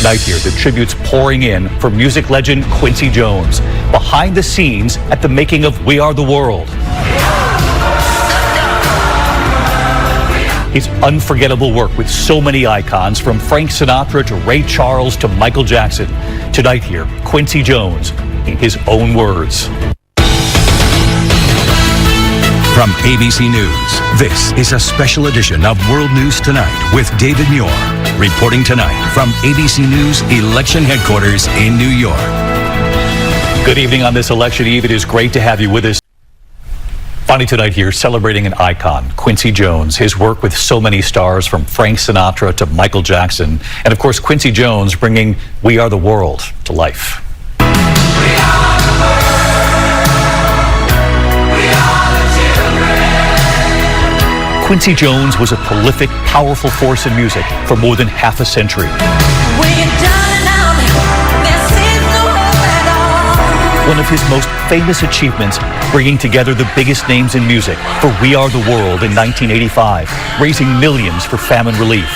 Tonight here, the tributes pouring in for music legend Quincy Jones. Behind the scenes at the making of We Are the World. His unforgettable work with so many icons, from Frank Sinatra to Ray Charles to Michael Jackson. Tonight here, Quincy Jones, in his own words. From ABC News, this is a special edition of World News Tonight with David Muir. Reporting tonight from ABC News Election Headquarters in New York. Good evening on this election eve. It is great to have you with us. Finally tonight here, celebrating an icon, Quincy Jones. His work with so many stars, from Frank Sinatra to Michael Jackson. And of course, Quincy Jones bringing We Are the World to life. We are the world. We are the children. Quincy Jones was a prolific, powerful force in music for more than half a century. One of his most famous achievements, bringing together the biggest names in music for We Are the World in 1985, raising millions for famine relief.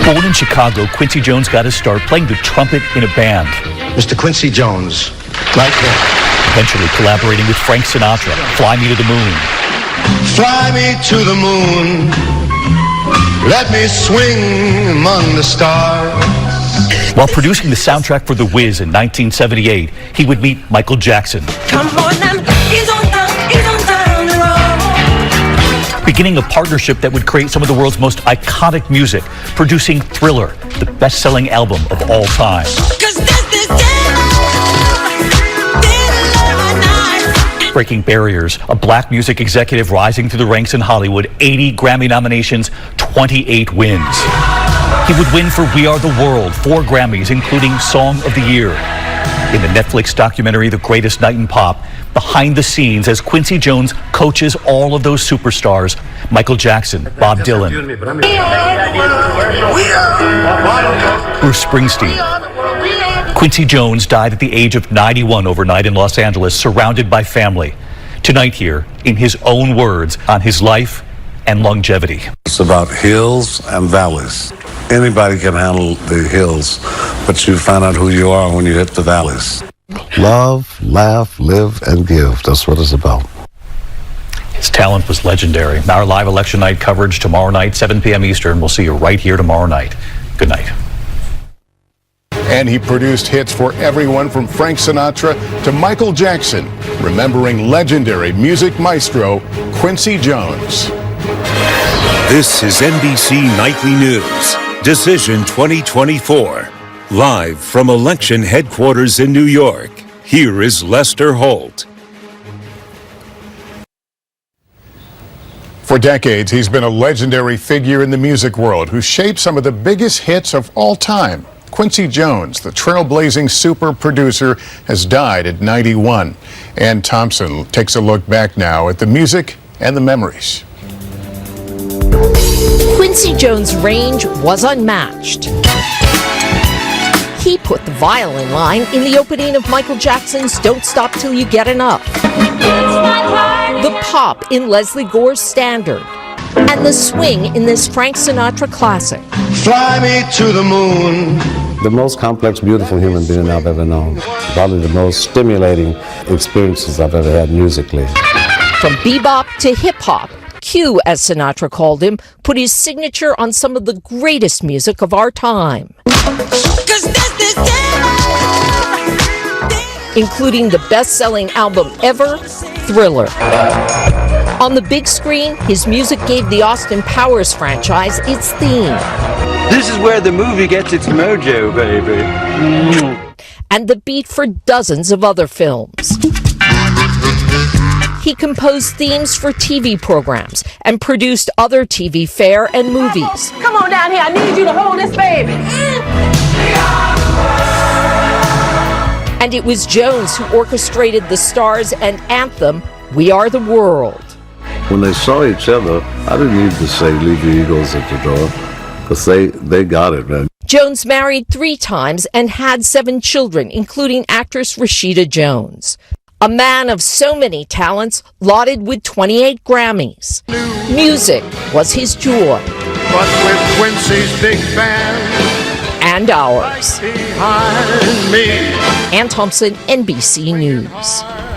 Born in Chicago, Quincy Jones got his start playing the trumpet in a band. Mr. Quincy Jones, right there. Eventually collaborating with Frank Sinatra, Fly Me to the Moon. Fly me to the moon, let me swing among the stars. While producing the soundtrack for The Wiz in 1978, he would meet Michael Jackson. Come on now, he's on down the road. Beginning a partnership that would create some of the world's most iconic music, producing Thriller, the best-selling album of all time. Breaking barriers, a black music executive rising through the ranks in Hollywood, 80 Grammy nominations, 28 wins. He would win for We Are the World 4 Grammys, including Song of the Year. In the Netflix documentary, The Greatest Night in Pop, behind the scenes as Quincy Jones coaches all of those superstars, Michael Jackson, Bob Dylan, Bruce Springsteen. Quincy Jones died at the age of 91 overnight in Los Angeles, surrounded by family. Tonight here, in his own words, on his life and longevity. It's about hills and valleys. Anybody can handle the hills, but you find out who you are when you hit the valleys. Love, laugh, live, and give. That's what it's about. His talent was legendary. Our live election night coverage tomorrow night, 7 p.m. Eastern. We'll see you right here tomorrow night. Good night. And he produced hits for everyone from Frank Sinatra to Michael Jackson, remembering legendary music maestro Quincy Jones. This is NBC Nightly News, Decision 2024. Live from election headquarters in New York, here is Lester Holt. For decades, he's been a legendary figure in the music world who shaped some of the biggest hits of all time. Quincy Jones, the trailblazing super producer, has died at 91. Ann Thompson takes a look back now at the music and the memories. Quincy Jones' range was unmatched. He put the violin line in the opening of Michael Jackson's Don't Stop Till You Get Enough, the pop in Leslie Gore's Standard, and the swing in this Frank Sinatra classic. Fly me to the moon. The most complex, beautiful human being I've ever known. Probably the most stimulating experiences I've ever had musically. From bebop to hip-hop, Q, as Sinatra called him, put his signature on some of the greatest music of our time, including the best-selling album ever, Thriller. On the big screen, his music gave the Austin Powers franchise its theme. This is where the movie gets its mojo, baby. And the beat for dozens of other films. He composed themes for TV programs and produced other TV fare and movies. Come on down here, I need you to hold this baby. And it was Jones who orchestrated the Stars and anthem, We Are the World. When they saw each other, I didn't need to say, leave the Eagles at the door, because they got it, man. Jones married 3 times and had 7 children, including actress Rashida Jones. A man of so many talents, lauded with 28 Grammys. Music was his joy. But with Quincy's big band and ours. behind me. Ann Thompson, NBC News.